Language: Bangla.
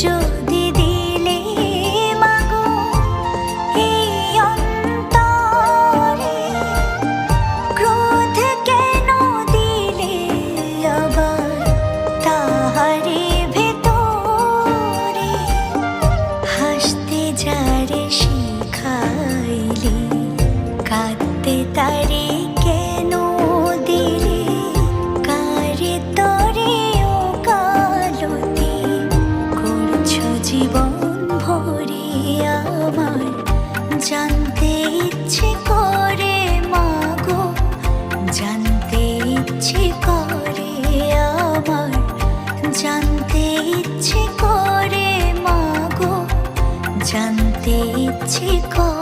যদি দিলে মাগো এই অন্তরে, ক্রোধ কেন দিলে আবার তাহারে ভেতরে? হাসতে যারে শিখাইলে, কাঁদতে তারে কেন দিলে? কারে তরে ও কালতি করছো জীবন ভরে আমার? জানতে ইচ্ছে করে মাগো, জানতে ইচ্ছে করে আমার, জানতে ইচ্ছে করে মাগো, জানতে ইচ্ছে করে।